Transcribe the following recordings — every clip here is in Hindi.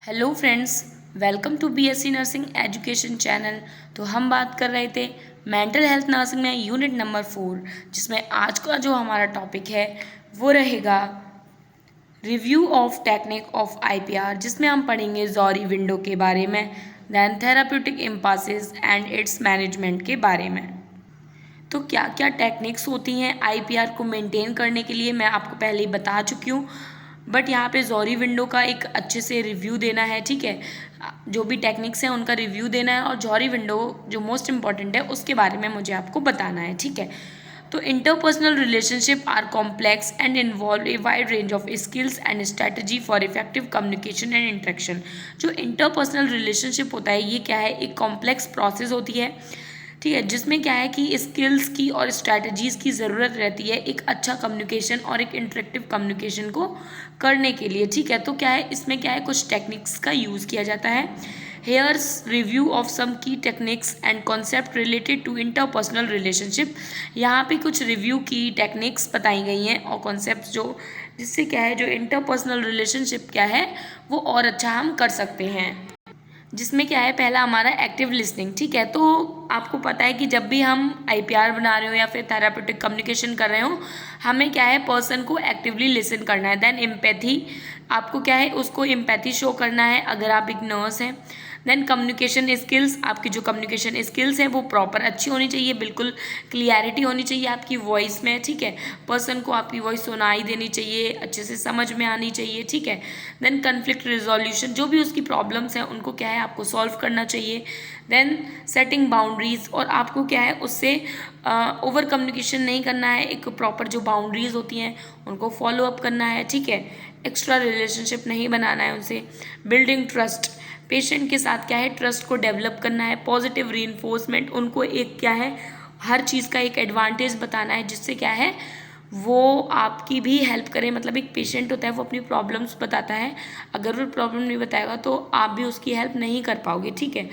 Hello friends, welcome to BSc nursing education channel. तो हम बात कर रहे थे मेंटल हेल्थ नर्सिंग में यूनिट नंबर 4, जिसमें आज का जो हमारा टॉपिक है वो रहेगा review of technique of IPR, जिसमें हम पढ़ेंगे जॉरी विंडो के बारे में, then therapeutic impasses and its management के बारे में। तो क्या क्या टेक्निक्स होती हैं आईपीआर को मेंटेन करने के लिए मैं आपको पहले ही बता चुकी हूँ, बट यहाँ पे जॉरी विंडो का एक अच्छे से रिव्यू देना है। ठीक है, जो भी टेक्निक्स हैं उनका रिव्यू देना है और जॉरी विंडो जो मोस्ट इम्पॉर्टेंट है उसके बारे में मुझे आपको बताना है। ठीक है, तो interpersonal relationship are complex and involve a wide range of skills and strategy for effective communication and interaction. जो इंटरपर्सनल रिलेशनशिप होता है ये क्या है, एक कॉम्प्लेक्स प्रोसेस होती है। ठीक है, जिसमें क्या है कि स्किल्स की और स्ट्रैटेजीज़ की ज़रूरत रहती है एक अच्छा कम्युनिकेशन और एक इंटरेक्टिव कम्युनिकेशन को करने के लिए। ठीक है, तो क्या है इसमें क्या है, कुछ टेक्निक्स का यूज़ किया जाता है। Hairs review of some key techniques and concept related to interpersonal relationship. यहाँ पे कुछ रिव्यू की टेक्निक्स बताई गई हैं और कॉन्सेप्ट जो जिससे क्या है जो इंटरपर्सनल रिलेशनशिप क्या है वो और अच्छा हम कर सकते हैं। जिसमें क्या है, पहला हमारा एक्टिव लिसनिंग। ठीक है, तो आपको पता है कि जब भी हम आईपीआर बना रहे हो या फिर थेराप्यूटिक कम्युनिकेशन कर रहे हो, हमें क्या है पर्सन को एक्टिवली लिसन करना है। देन एम्पैथी, आपको क्या है उसको एम्पैथी शो करना है अगर आप एक नर्स हैं। देन कम्युनिकेशन स्किल्स, आपकी जो कम्युनिकेशन स्किल्स है वो प्रॉपर अच्छी होनी चाहिए, बिल्कुल क्लियरिटी होनी चाहिए आपकी वॉइस में। ठीक है, पर्सन को आपकी वॉइस सुनाई देनी चाहिए, अच्छे से समझ में आनी चाहिए। ठीक है, देन कन्फ्लिक्ट रिजोल्यूशन, जो भी उसकी प्रॉब्लम्स हैं उनको क्या है आपको सॉल्व करना चाहिए। देन सेटिंग बाउंड्रीज, और आपको क्या है उससे ओवर कम्युनिकेशन नहीं करना है, एक प्रॉपर जो बाउंड्रीज होती हैं उनको फॉलो अप करना है। ठीक है, एक्स्ट्रा रिलेशनशिप नहीं बनाना है उनसे। बिल्डिंग ट्रस्ट, पेशेंट के साथ क्या है ट्रस्ट को डेवलप करना है। पॉजिटिव रीइंफोर्समेंट, उनको एक क्या है हर चीज़ का एक एडवांटेज बताना है जिससे क्या है वो आपकी भी हेल्प करे। मतलब एक पेशेंट होता है वो अपनी प्रॉब्लम्स बताता है, अगर वो प्रॉब्लम नहीं बताएगा तो आप भी उसकी हेल्प नहीं कर पाओगे। ठीक है,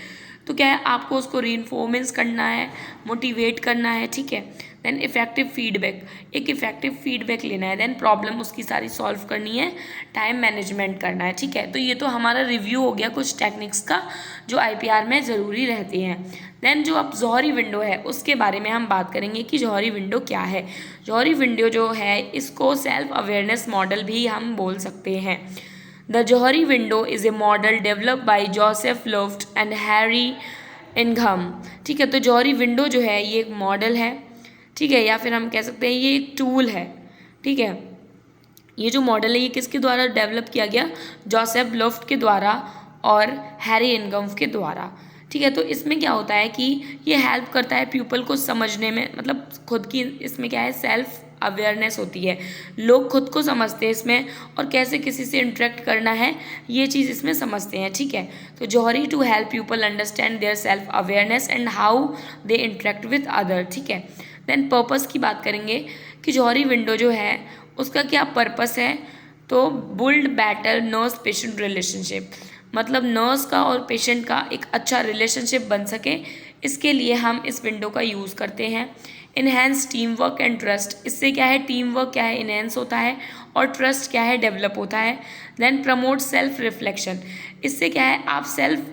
तो क्या है आपको उसको रीइंफोर्मेंस करना है, मोटिवेट करना है। ठीक है, देन इफेक्टिव फीडबैक, एक इफेक्टिव फीडबैक लेना है। देन प्रॉब्लम उसकी सारी सॉल्व करनी है, टाइम मैनेजमेंट करना है। ठीक है, तो ये तो हमारा रिव्यू हो गया कुछ टेक्निक्स का जो आईपीआर में ज़रूरी रहती हैं। देन जो अब जौहरी विंडो है उसके बारे में हम बात करेंगे कि जौहरी विंडो क्या है। जौहरी विंडो जो है इसको सेल्फ अवेयरनेस मॉडल भी हम बोल सकते हैं। The Johari window is a model developed by Joseph Luft and Harry इनघम। ठीक है, तो जौहरी विंडो जो है ये एक मॉडल है। ठीक है, या फिर हम कह सकते हैं ये एक टूल है। ठीक है, ये जो मॉडल है ये किसके द्वारा डेवलप किया गया, जोसेफ लुफ्ट के द्वारा और हैरी इनगम के द्वारा। ठीक है, तो इसमें क्या होता है कि ये हेल्प करता है पीपल को समझने में, मतलब खुद की इसमें क्या है सेल्फ अवेयरनेस होती है, लोग खुद को समझते हैं इसमें और कैसे किसी से इंटरेक्ट करना है ये चीज़ इसमें समझते हैं। ठीक है, तो Johari to help people understand their self awareness and how they interact with other. ठीक है, देन पर्पस की बात करेंगे कि जौहरी विंडो जो है उसका क्या पर्पस है, तो built better nurse patient relationship, मतलब नर्स का और पेशेंट का एक अच्छा रिलेशनशिप बन सके इसके लिए हम इस विंडो का यूज़ करते हैं। Enhance team work and trust, इससे क्या है टीम वर्क क्या है इन्हेंस होता है और ट्रस्ट क्या है डेवलप होता है। देन प्रमोट सेल्फ रिफ्लेक्शन, इससे क्या है आप सेल्फ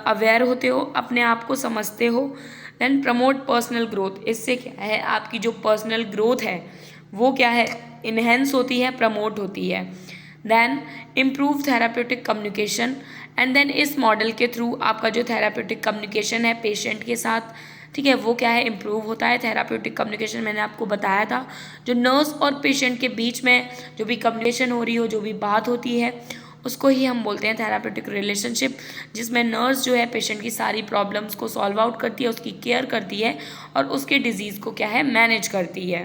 अवेयर होते हो, अपने आप को समझते हो। देन प्रमोट पर्सनल ग्रोथ, इससे क्या है आपकी जो पर्सनल ग्रोथ है वो क्या है इन्हेंस होती है, प्रमोट होती है। Then improve therapeutic communication, and then इस मॉडल के थ्रू आपका जो थेराप्यूटिक कम्युनिकेशन है पेशेंट के साथ, ठीक है, वो क्या है इम्प्रूव होता है। थेराप्यूटिक कम्युनिकेशन मैंने आपको बताया था, जो नर्स और पेशेंट के बीच में जो भी कम्युनिकेशन हो रही हो, जो भी बात होती है उसको ही हम बोलते हैं थेराप्यूटिक रिलेशनशिप, जिसमें नर्स जो है पेशेंट की सारी प्रॉब्लम्स को सॉल्व आउट करती है, उसकी केयर करती है और उसके डिजीज़ को क्या है मैनेज करती है।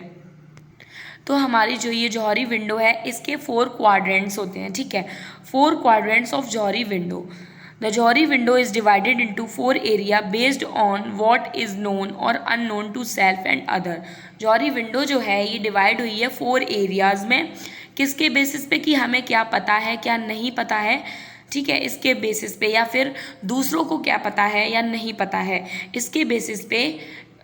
तो हमारी जो ये जौहरी विंडो है इसके 4 क्वाड्रेंट्स होते हैं। ठीक है, 4 quadrants of Johari window. The Johari window is divided into 4 area based on what is known और unknown to self and other. Johari window जो है ये डिवाइड हुई है 4 एरियाज में, किसके बेसिस पे कि हमें क्या पता है क्या नहीं पता है। ठीक है, इसके बेसिस पे, या फिर दूसरों को क्या पता है या नहीं पता है इसके बेसिस पे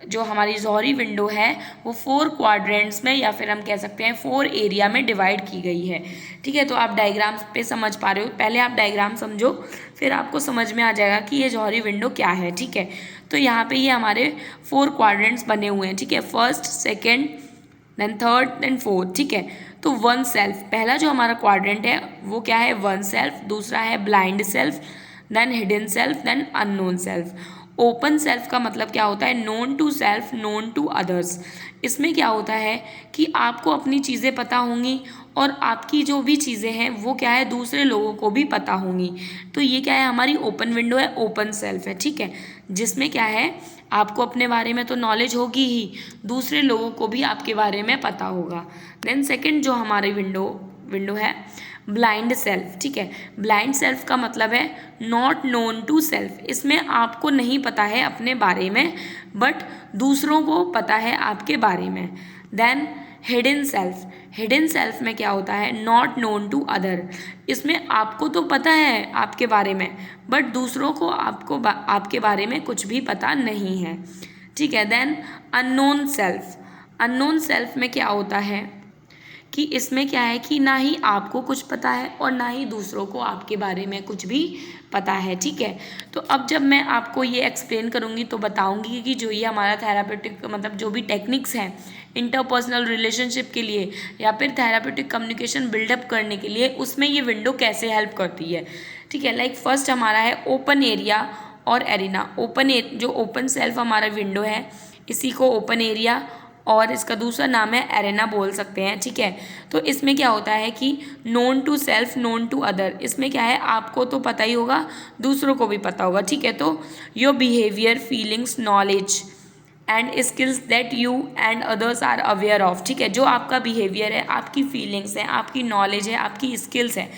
जो हमारी जॉहरी विंडो है वो 4 क्वाड्रेंट्स में, या फिर हम कह सकते हैं 4 एरिया में डिवाइड की गई है। ठीक है, तो आप डायग्राम पे समझ पा रहे हो, पहले आप डायग्राम समझो फिर आपको समझ में आ जाएगा कि ये जॉहरी विंडो क्या है। ठीक है, तो यहाँ पे ये हमारे 4 क्वाड्रेंट्स बने हुए हैं। ठीक है, first, second, then third, then fourth. ठीक है, तो वन सेल्फ, पहला जो हमारा क्वाड्रेंट है वो क्या है, वन सेल्फ। दूसरा है blind self, then hidden self, then unknown self. Open self का मतलब क्या होता है, known to self, known to others. इसमें क्या होता है कि आपको अपनी चीज़ें पता होंगी और आपकी जो भी चीज़ें हैं वो क्या है, दूसरे लोगों को भी पता होंगी। तो ये क्या है, हमारी ओपन विंडो है, ओपन सेल्फ है। ठीक है, जिसमें क्या है, आपको अपने बारे में तो नॉलेज होगी ही, दूसरे लोगों को भी आपके बारे में पता होगा। देन सेकंड जो हमारी विंडो है, ब्लाइंड सेल्फ। ठीक है, ब्लाइंड सेल्फ का मतलब है नॉट नोन टू सेल्फ। इसमें आपको नहीं पता है अपने बारे में, बट दूसरों को पता है आपके बारे में। Then hidden self, hidden self में क्या होता है, नॉट नोन टू अदर। इसमें आपको तो पता है आपके बारे में, बट दूसरों को आपके बारे में कुछ भी पता नहीं है। ठीक है, then unknown self, unknown self में क्या होता है कि इसमें क्या है कि ना ही आपको कुछ पता है और ना ही दूसरों को आपके बारे में कुछ भी पता है। ठीक है, तो अब जब मैं आपको ये एक्सप्लेन करूँगी तो बताऊँगी कि जो ये हमारा थेरापेटिक मतलब जो भी टेक्निक्स हैं इंटरपर्सनल रिलेशनशिप के लिए या फिर थेरापेटिक कम्युनिकेशन बिल्डअप करने के लिए, उसमें ये विंडो कैसे हेल्प करती है। ठीक है, लाइक फर्स्ट हमारा है ओपन एरिया और एरिना। जो ओपन सेल्फ हमारा विंडो है, इसी को ओपन एरिया और इसका दूसरा नाम है एरेना बोल सकते हैं। ठीक है, तो इसमें क्या होता है कि known to self, known to other. इसमें क्या है, आपको तो पता ही होगा, दूसरों को भी पता होगा। ठीक है, तो your behaviour, feelings, knowledge and skills that you and others are aware of. ठीक है, जो आपका बिहेवियर है, आपकी फीलिंग्स हैं, आपकी नॉलेज है, आपकी स्किल्स हैं,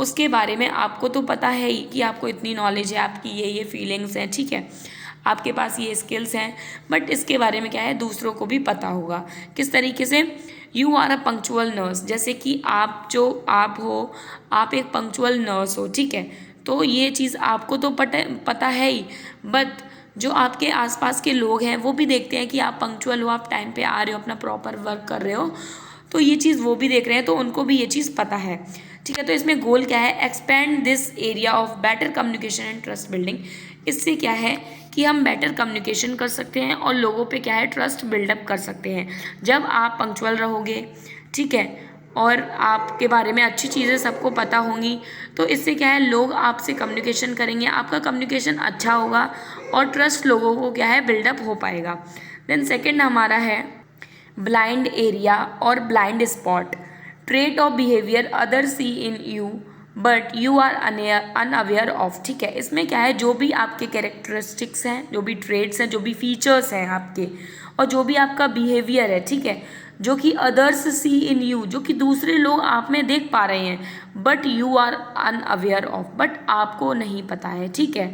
उसके बारे में आपको तो पता है ही कि आपको इतनी नॉलेज है, आपकी ये फीलिंग्स हैं। ठीक है, आपके पास ये स्किल्स हैं, बट इसके बारे में क्या है, दूसरों को भी पता होगा। किस तरीके से, you are a punctual nurse, जैसे कि आप हो, आप एक पंक्चुअल नर्स हो। ठीक है, तो ये चीज़ आपको तो पता है ही, बट जो आपके आसपास के लोग हैं वो भी देखते हैं कि आप पंक्चुअल हो, आप टाइम पे आ रहे हो, अपना प्रॉपर वर्क कर रहे हो, तो ये चीज़ वो भी देख रहे हैं, तो उनको भी ये चीज़ पता है। ठीक है, तो इसमें गोल क्या है, expand this area of better communication and trust building. इससे क्या है कि हम बेटर कम्युनिकेशन कर सकते हैं और लोगों पे क्या है, ट्रस्ट बिल्डअप कर सकते हैं। जब आप पंक्चुअल रहोगे, ठीक है, और आपके बारे में अच्छी चीज़ें सबको पता होंगी, तो इससे क्या है, लोग आपसे कम्युनिकेशन करेंगे, आपका कम्युनिकेशन अच्छा होगा और ट्रस्ट लोगों को क्या है, बिल्डअप हो पाएगा। देन सेकेंड हमारा है ब्लाइंड एरिया और blind spot. Trait of behaviour other see in you but you are unaware of. ठीक है, इसमें क्या है, जो भी आपके कैरेक्टरिस्टिक्स हैं, जो भी ट्रेड्स हैं, जो भी फीचर्स हैं आपके, और जो भी आपका बिहेवियर है, ठीक है, जो कि अदर्स सी इन यू, जो कि दूसरे लोग आप में देख पा रहे हैं, but you are unaware of, but आपको नहीं पता है। ठीक है,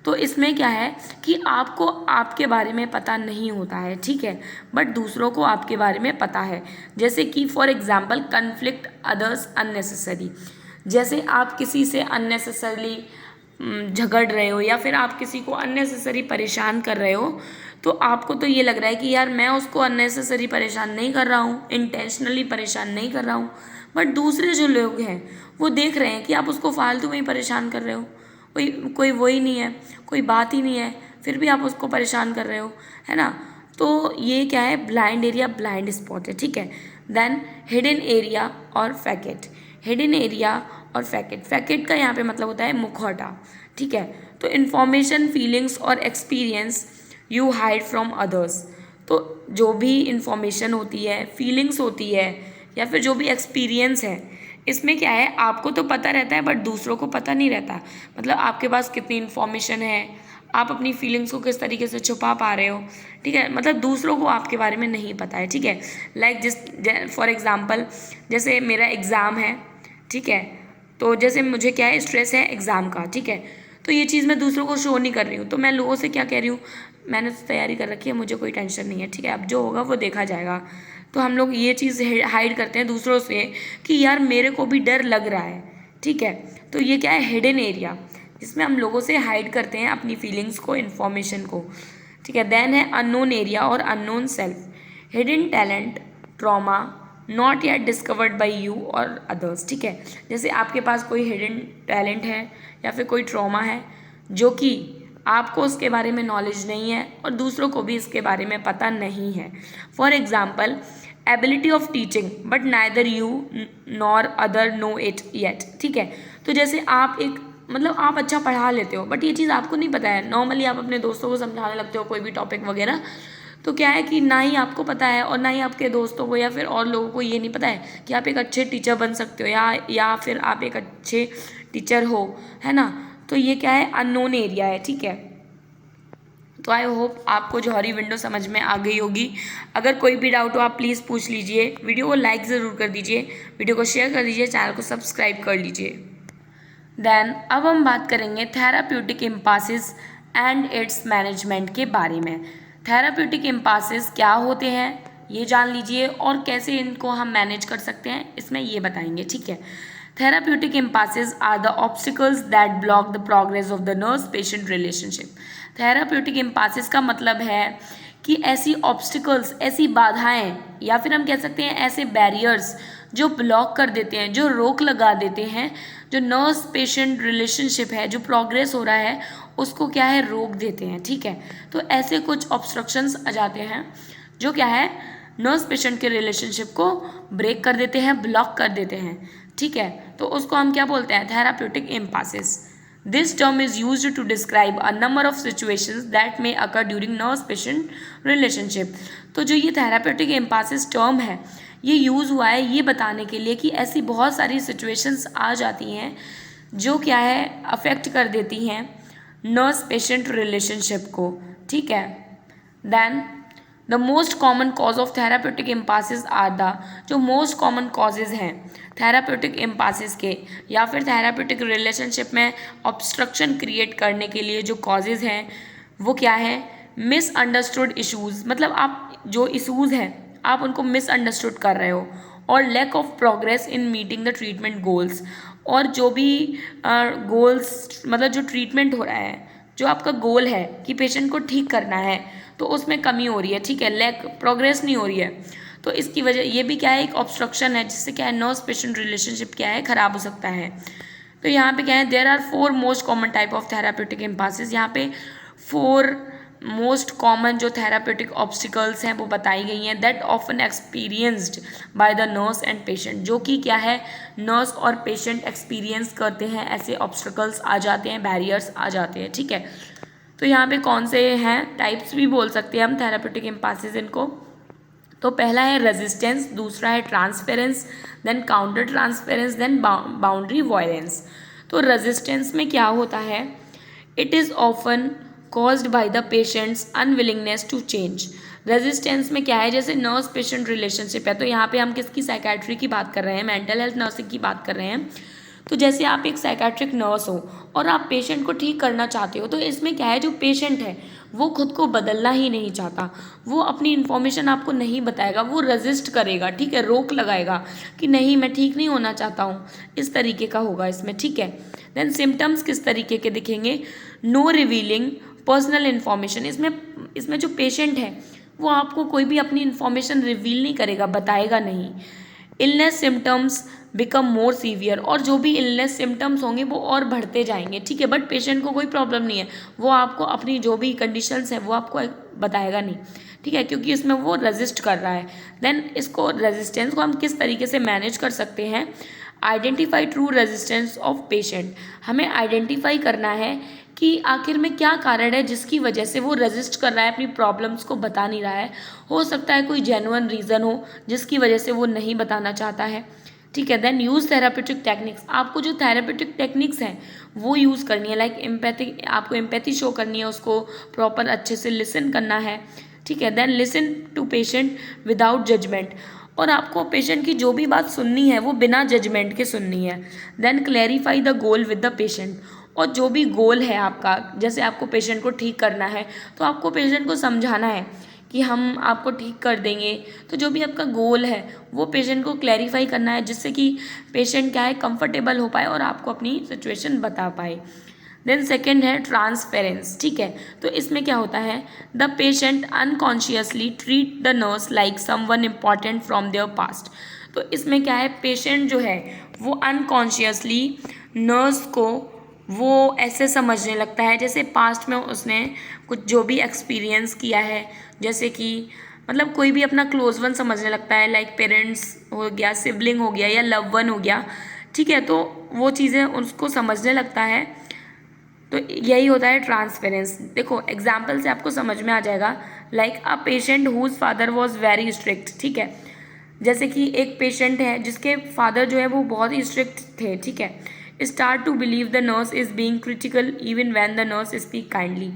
तो इसमें क्या है कि आपको आपके बारे में पता नहीं होता है। ठीक है, बट दूसरों को आपके बारे में पता है। जैसे कि for example conflict others unnecessary, जैसे आप किसी से अननेसेसरली झगड़ रहे हो या फिर आप किसी को अननेसेसरी परेशान कर रहे हो, तो आपको तो ये लग रहा है कि यार मैं उसको अननेसेसरी परेशान नहीं कर रहा हूँ, इंटेंशनली परेशान नहीं कर रहा हूँ, बट दूसरे जो लोग हैं वो देख रहे हैं कि आप उसको फालतू में ही परेशान कर रहे हो, कोई वो ही नहीं है, कोई बात ही नहीं है, फिर भी आप उसको परेशान कर रहे हो, है ना। तो ये क्या है, ब्लाइंड एरिया, ब्लाइंड स्पॉट है। ठीक है, देन हिडन एरिया और फैकेट। हिडन एरिया और फैकेट का यहाँ पे मतलब होता है मुखौटा। ठीक है, तो इन्फॉर्मेशन, फीलिंग्स और experience you hide from others. तो जो भी इंफॉर्मेशन होती है, फीलिंग्स होती है, या फिर जो भी एक्सपीरियंस है, इसमें क्या है, आपको तो पता रहता है बट दूसरों को पता नहीं रहता। मतलब आपके पास कितनी इन्फॉर्मेशन है, आप अपनी फीलिंग्स को किस तरीके से छुपा पा रहे हो। ठीक है, मतलब दूसरों को आपके बारे में नहीं पता है। ठीक है, लाइक फॉर एग्जांपल जैसे मेरा एग्ज़ाम है, ठीक है, तो जैसे मुझे क्या है, स्ट्रेस है एग्ज़ाम का। ठीक है, तो ये चीज़ मैं दूसरों को शो नहीं कर रही हूँ, तो मैं लोगों से क्या कह रही हूँ, मैंने तो तैयारी कर रखी है, मुझे कोई टेंशन नहीं है। ठीक है, अब जो होगा वो देखा जाएगा। तो हम लोग ये चीज़ हाइड करते हैं दूसरों से कि यार मेरे को भी डर लग रहा है। ठीक है, तो ये क्या है, हिडन एरिया, जिसमें हम लोगों से हाइड करते हैं अपनी फीलिंग्स को, इन्फॉर्मेशन को। ठीक है। देन है अननोन एरिया और unknown self, hidden talent, trauma, not yet discovered by you और अदर्स। ठीक है, जैसे आपके पास कोई हिडन टैलेंट है या फिर कोई ट्रॉमा है जो कि आपको उसके बारे में नॉलेज नहीं है और दूसरों को भी इसके बारे में पता नहीं है। For example, ability of teaching but neither you nor other know it yet. ठीक है, तो जैसे आप एक मतलब आप अच्छा पढ़ा लेते हो बट ये चीज़ आपको नहीं पता है। नॉर्मली आप अपने दोस्तों को समझाने लगते हो कोई भी टॉपिक वगैरह, तो क्या है कि ना ही आपको पता है और ना ही आपके दोस्तों को या फिर और लोगों को ये नहीं पता है कि आप एक अच्छे टीचर बन सकते हो या फिर आप एक अच्छे टीचर हो, है ना। तो ये क्या है, अननोन एरिया है। ठीक है, तो आई होप आपको जौहरी विंडो समझ में आ गई होगी। अगर कोई भी डाउट हो आप प्लीज़ पूछ लीजिए। वीडियो को लाइक ज़रूर कर दीजिए, वीडियो को शेयर कर दीजिए, चैनल को सब्सक्राइब कर लीजिए। देन अब हम बात करेंगे therapeutic impasses and its management के बारे में। थेराप्यूटिक इम्पासेस क्या होते हैं ये जान लीजिए और कैसे इनको हम मैनेज कर सकते हैं इसमें ये बताएंगे। ठीक है, therapeutic impasses are the obstacles that block the progress of the nurse patient relationship. Therapeutic impasses का मतलब है कि ऐसी ऑब्स्टिकल्स, ऐसी बाधाएं या फिर हम कह सकते हैं ऐसे बैरियर्स जो ब्लॉक कर देते हैं, जो रोक लगा देते हैं, जो नर्स पेशेंट रिलेशनशिप है, जो प्रोग्रेस हो रहा है उसको क्या है, रोक देते हैं। ठीक है, तो ऐसे कुछ ऑब्स्ट्रक्शंस आ जाते हैं जो क्या है, नर्स पेशेंट के रिलेशनशिप को ब्रेक कर देते हैं, ब्लॉक कर देते हैं। ठीक है, तो उसको हम क्या बोलते हैं, therapeutic impasses. This term is used to describe a number of situations that may occur during nurse patient relationship. तो जो ये थेराप्यूटिक इम्पासेस टर्म है ये यूज़ हुआ है ये बताने के लिए कि ऐसी बहुत सारी सिचुएशंस आ जाती हैं जो क्या है, अफेक्ट कर देती हैं नर्स पेशेंट रिलेशनशिप को। ठीक है, then the most common cause of therapeutic impasses are the, जो मोस्ट कॉमन कॉजेज हैं थेराप्यूटिक इम्पासेस के या फिर थेराप्यूटिक रिलेशनशिप में ऑब्स्ट्रक्शन क्रिएट करने के लिए जो कॉजेज हैं वो क्या है, मिसअंडरस्टूड इश्यूज़, मतलब आप जो इशूज़ हैं आप उनको मिसअंडरस्टूड कर रहे हो, और lack of progress in meeting the treatment goals, और जो भी गोल्स मतलब जो ट्रीटमेंट हो रहा है, जो आपका गोल है कि पेशेंट को ठीक करना है तो उसमें कमी हो रही है। ठीक है, लैक प्रोग्रेस नहीं हो रही है, तो इसकी वजह ये भी क्या है, एक ऑब्स्ट्रक्शन है जिससे क्या है, नर्स पेशेंट रिलेशनशिप क्या है, ख़राब हो सकता है। तो यहाँ पे क्या है, there are 4 most common type of therapeutic impasses. यहाँ पे 4 मोस्ट कॉमन जो थेराप्यूटिक ऑब्स्टिकल्स हैं वो बताई गई हैं, that often experienced by the nurse and patient, जो कि क्या है, नर्स और पेशेंट एक्सपीरियंस करते हैं, ऐसे ऑब्स्टिकल्स आ जाते हैं, बैरियर्स आ जाते हैं। ठीक है, तो यहाँ पे कौन से हैं, टाइप्स भी बोल सकते हैं हम थेराप्यूटिक इम्पासेस इनको। तो पहला है रेजिस्टेंस, दूसरा है transference, then counter transference, then boundary violence. तो रेजिस्टेंस में क्या होता है, it is often caused by the patient's unwillingness to change. Resistance में क्या है, जैसे नर्स पेशेंट रिलेशनशिप है, तो यहाँ पे हम किसकी, साइकेट्री की बात कर रहे हैं, मेंटल हेल्थ नर्सिंग की बात कर रहे हैं। तो जैसे आप एक साइकेट्रिक नर्स हो और आप पेशेंट को ठीक करना चाहते हो, तो इसमें क्या है, जो पेशेंट है वो खुद को बदलना ही नहीं चाहता, वो अपनी इन्फॉर्मेशन आपको नहीं बताएगा, वो रेजिस्ट करेगा। ठीक है, रोक लगाएगा कि नहीं मैं ठीक नहीं होना चाहता हूँ, इस तरीके का होगा इसमें। ठीक है, देन सिम्टम्स किस तरीके के दिखेंगे, नो रिवीलिंग पर्सनल इन्फॉर्मेशन, इसमें जो पेशेंट है वो आपको कोई भी अपनी इन्फॉर्मेशन रिवील नहीं करेगा, बताएगा नहीं। Illness symptoms become more severe, और जो भी इलनेस सिम्टम्स होंगे वो और बढ़ते जाएंगे। ठीक है, बट पेशेंट को कोई प्रॉब्लम नहीं है, वो आपको अपनी जो भी कंडीशंस है वो आपको बताएगा नहीं। ठीक है, क्योंकि इसमें वो रेजिस्ट कर रहा है। देन इसको रेजिस्टेंस को हम किस तरीके से मैनेज कर सकते हैं, identify true resistance of patient, हमें आइडेंटिफाई करना है कि आखिर में क्या कारण है जिसकी वजह से वो रेजिस्ट कर रहा है, अपनी प्रॉब्लम्स को बता नहीं रहा है। हो सकता है कोई जेन्युइन रीज़न हो जिसकी वजह से वो नहीं बताना चाहता है। ठीक है, देन यूज़ थेरापेटिक टेक्निक्स, आपको जो थेरापेटिक टेक्निक्स हैं वो यूज़ करनी है, लाइक एम्पैथी, आपको एम्पैथी शो करनी है, उसको प्रॉपर अच्छे से लिसन करना है। ठीक है, then listen to patient without judgement, और आपको पेशेंट की जो भी बात सुननी है वो बिना जजमेंट के सुननी है। Then clarify the goal with the patient, और जो भी गोल है आपका, जैसे आपको पेशेंट को ठीक करना है तो आपको पेशेंट को समझाना है कि हम आपको ठीक कर देंगे, तो जो भी आपका गोल है वो पेशेंट को क्लैरिफाई करना है जिससे कि पेशेंट क्या है, कंफर्टेबल हो पाए और आपको अपनी सिचुएशन बता पाए। देन सेकेंड है ट्रांसपेरेंस, ठीक है। तो इसमें क्या होता है, the patient unconsciously treat the nurse like someone important from there past. तो इसमें क्या है, पेशेंट जो है वो अनकॉन्शियसली नर्स को वो ऐसे समझने लगता है जैसे पास्ट में उसने कुछ जो भी एक्सपीरियंस किया है, जैसे कि मतलब कोई भी अपना क्लोज वन समझने लगता है, लाइक पेरेंट्स हो गया, सिबलिंग हो गया या लव वन हो गया, ठीक है। तो वो चीज़ें उसको समझने लगता है। तो यही होता है ट्रांसपेरेंस। देखो एग्जाम्पल से आपको समझ में आ जाएगा, like a patient whose father was very strict, ठीक है। जैसे कि एक पेशेंट है जिसके फादर जो है वो बहुत ही स्ट्रिक्ट थे, ठीक है। Start to believe the nurse is being critical even when the nurse speak kindly.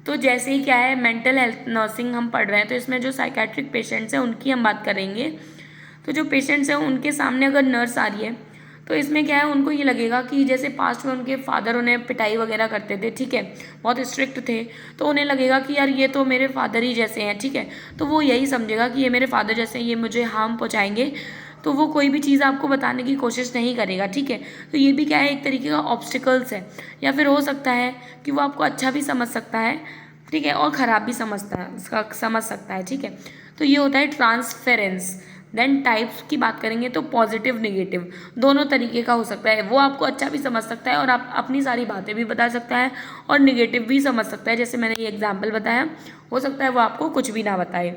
तो जैसे ही क्या है, मेंटल हेल्थ नर्सिंग हम पढ़ रहे हैं, तो इसमें जो साइकेट्रिक पेशेंट्स हैं उनकी हम बात करेंगे। तो जो पेशेंट्स हैं उनके सामने अगर नर्स आ रही है, तो इसमें क्या है, उनको ये लगेगा कि जैसे पास्ट में उनके फादर उन्हें पिटाई वगैरह करते थे, ठीक है, बहुत स्ट्रिक्ट थे, तो उन्हें लगेगा कि यार ये तो मेरे फादर ही जैसे हैं, ठीक है। तो वो यही समझेगा कि ये मेरे फादर जैसे हैं, ये मुझे हार्म पहुँचाएंगे, तो वो कोई भी चीज़ आपको बताने की कोशिश नहीं करेगा, ठीक है। तो ये भी क्या है, एक तरीके का ऑब्स्टिकल्स है। या फिर हो सकता है कि वो आपको अच्छा भी समझ सकता है, ठीक है, और ख़राब भी समझ सकता है, ठीक है। तो ये होता है ट्रांसफेरेंस। देन टाइप्स की बात करेंगे तो पॉजिटिव निगेटिव दोनों तरीके का हो सकता है। वो आपको अच्छा भी समझ सकता है और आप अपनी सारी बातें भी बता सकता है, और निगेटिव भी समझ सकता है, जैसे मैंने ये एग्जांपल बताया। हो सकता है वो आपको कुछ भी ना बताए।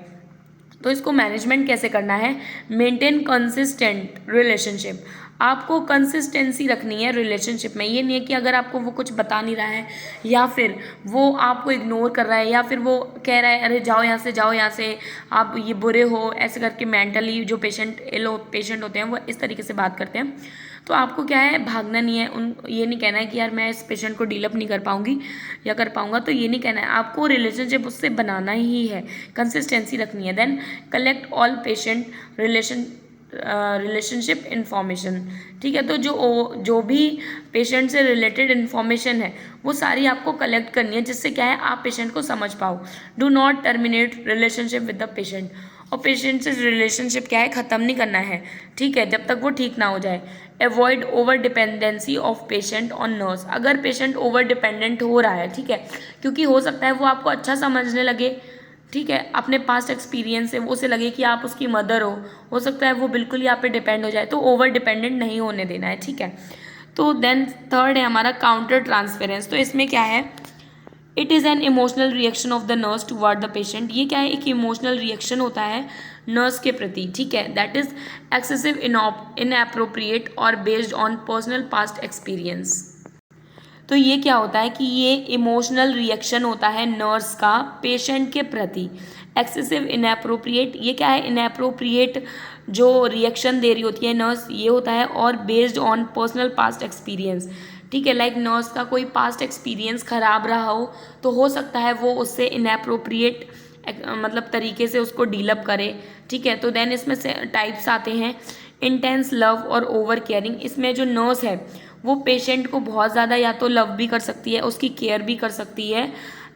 तो इसको मैनेजमेंट कैसे करना है, मेंटेन कंसिस्टेंट रिलेशनशिप। आपको कंसिस्टेंसी रखनी है रिलेशनशिप में। ये नहीं है कि अगर आपको वो कुछ बता नहीं रहा है, या फिर वो आपको इग्नोर कर रहा है, या फिर वो कह रहा है अरे जाओ यहाँ से, जाओ यहाँ से, आप ये बुरे हो, ऐसे करके मेंटली जो पेशेंट होते हैं वो इस तरीके से बात करते हैं। तो आपको क्या है, भागना नहीं है, ये नहीं कहना है कि यार मैं इस पेशेंट को डील अप नहीं कर पाऊंगी या कर पाऊंगा, तो ये नहीं कहना है। आपको रिलेशनशिप उससे बनाना ही है, कंसिस्टेंसी रखनी है। Then collect all patient relationship information, ठीक है। तो जो भी पेशेंट से रिलेटेड इन्फॉर्मेशन है वो सारी आपको कलेक्ट करनी है, जिससे क्या है, आप पेशेंट को समझ पाओ। Do not terminate relationship with the patient. और पेशेंट से रिलेशनशिप क्या है, ख़त्म नहीं करना है, ठीक है, जब तक वो ठीक ना हो जाए। Avoid over dependency of patient on nurse. अगर पेशेंट ओवर डिपेंडेंट हो रहा है, ठीक है, क्योंकि हो सकता है वो आपको अच्छा समझने लगे, ठीक है, अपने पास्ट एक्सपीरियंस से वो उसे लगे कि आप उसकी मदर हो सकता है वो बिल्कुल ही आप पे डिपेंड हो जाए, तो ओवर डिपेंडेंट नहीं होने देना है, ठीक है। तो देन थर्ड है हमारा काउंटर ट्रांसफेरेंस। तो इसमें क्या है, it is an emotional reaction of the nurse toward the patient. ये क्या है, एक इमोशनल रिएक्शन होता है नर्स के प्रति, ठीक है, दैट इज एक्सेसिव इनएप्रोप्रिएट और based on personal past experience. तो ये क्या होता है कि ये इमोशनल रिएक्शन होता है नर्स का पेशेंट के प्रति। एक्सेसिव इनएप्रोप्रिएट, ये क्या है, इनएप्रोप्रिएट जो रिएक्शन दे रही होती है नर्स, ये होता है, और based on personal past experience, ठीक है। लाइक नर्स का कोई पास्ट एक्सपीरियंस खराब रहा हो, तो हो सकता है वो उससे इनएप्रोप्रिएट मतलब तरीके से उसको डीलअप करे, ठीक है। तो देन इसमें से टाइप्स आते हैं, इंटेंस लव और ओवर केयरिंग। इसमें जो नर्स है वो पेशेंट को बहुत ज़्यादा या तो लव भी कर सकती है, उसकी केयर भी कर सकती है,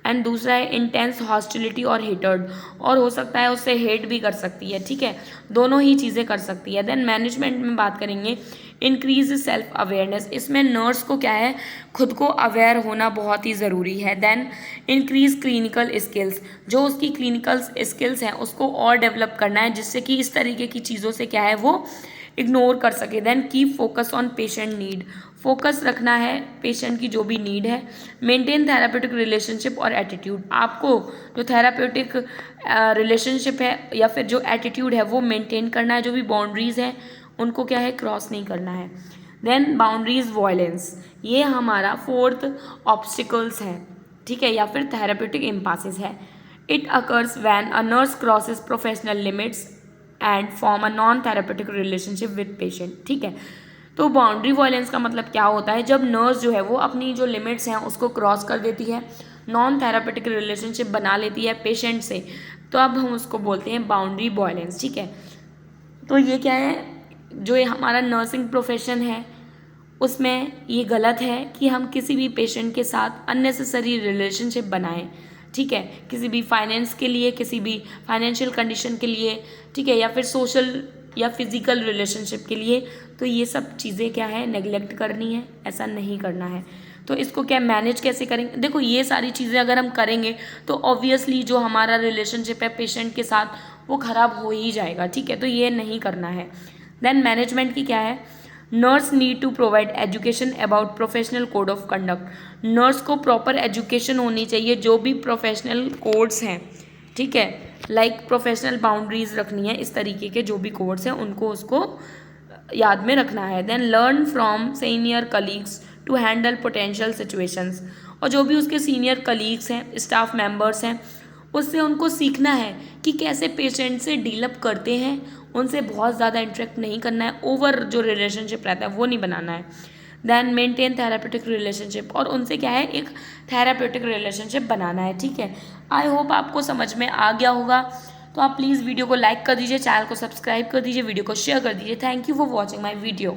एंड दूसरा है इंटेंस हॉस्टिलिटी और हेटर्ड, और हो सकता है उससे हेट भी कर सकती है, ठीक है, दोनों ही चीज़ें कर सकती है। देन मैनेजमेंट में बात करेंगे, इंक्रीज सेल्फ अवेयरनेस। इसमें नर्स को क्या है, खुद को अवेयर होना बहुत ही ज़रूरी है। देन इंक्रीज क्लिनिकल स्किल्स, जो उसकी क्लिनिकल स्किल्स हैं उसको और डेवलप करना है, जिससे कि इस तरीके की चीज़ों से क्या है वो इग्नोर कर सके। Then keep focus on patient need, focus रखना है पेशेंट की जो भी नीड है। मेंटेन थेरापेटिक रिलेशनशिप और एटीट्यूड, आपको जो थेरापेटिक रिलेशनशिप है या फिर जो एटीट्यूड है वो मेंटेन करना है, जो भी बाउंड्रीज है उनको क्या है, क्रॉस नहीं करना है। देन बाउंड्रीज वॉयलेंस, ये हमारा फोर्थ ऑब्स्टिकल्स है, ठीक है, या फिर थेरापेटिक इम्पासेस है। It occurs when a nurse crosses professional limits and form a non therapeutic relationship with patient, ठीक है। तो बाउंड्री वॉयलेंस का मतलब क्या होता है, जब नर्स जो है वो अपनी जो लिमिट्स हैं उसको क्रॉस कर देती है, नॉन थेरापेटिक रिलेशनशिप बना लेती है पेशेंट से, तो अब हम उसको बोलते हैं बाउंड्री वॉयलेंस, ठीक है। तो ये क्या है, जो ये हमारा नर्सिंग प्रोफेशन है उसमें ये गलत है कि हम किसी भी पेशेंट के साथ अननेसेसरी रिलेशनशिप बनाएं, ठीक है, किसी भी फाइनेंस के लिए, किसी भी फाइनेंशियल कंडीशन के लिए, ठीक है, या फिर सोशल या फिजिकल रिलेशनशिप के लिए। तो ये सब चीज़ें क्या है, नेग्लेक्ट करनी है, ऐसा नहीं करना है। तो इसको क्या मैनेज कैसे करेंगे? देखो ये सारी चीज़ें अगर हम करेंगे तो ऑब्वियसली जो हमारा रिलेशनशिप है पेशेंट के साथ वो ख़राब हो ही जाएगा, ठीक है, तो ये नहीं करना है। देन मैनेजमेंट की क्या है, nurse need to provide education about professional code of conduct. Nurse को प्रॉपर एजुकेशन होनी चाहिए, जो भी प्रोफेशनल कोड्स हैं, ठीक है, लाइक प्रोफेशनल बाउंड्रीज रखनी है, इस तरीके के जो भी कोड्स हैं उनको उसको याद में रखना है। Then learn from senior colleagues to handle potential situations, और जो भी उसके सीनियर कलीग्स हैं, स्टाफ मेंबर्स हैं, उससे उनको सीखना है कि कैसे पेशेंट से डील अप करते हैं, उनसे बहुत ज़्यादा इंटरेक्ट नहीं करना है, ओवर जो रिलेशनशिप रहता है वो नहीं बनाना है। देन मेंटेन थेरापेटिक रिलेशनशिप, और उनसे क्या है एक थेरापेटिक रिलेशनशिप बनाना है, ठीक है। आई होप आपको समझ में आ गया होगा। तो आप प्लीज़ वीडियो को लाइक कर दीजिए, चैनल को सब्सक्राइब कर दीजिए, वीडियो को शेयर कर दीजिए। Thank you for watching my video.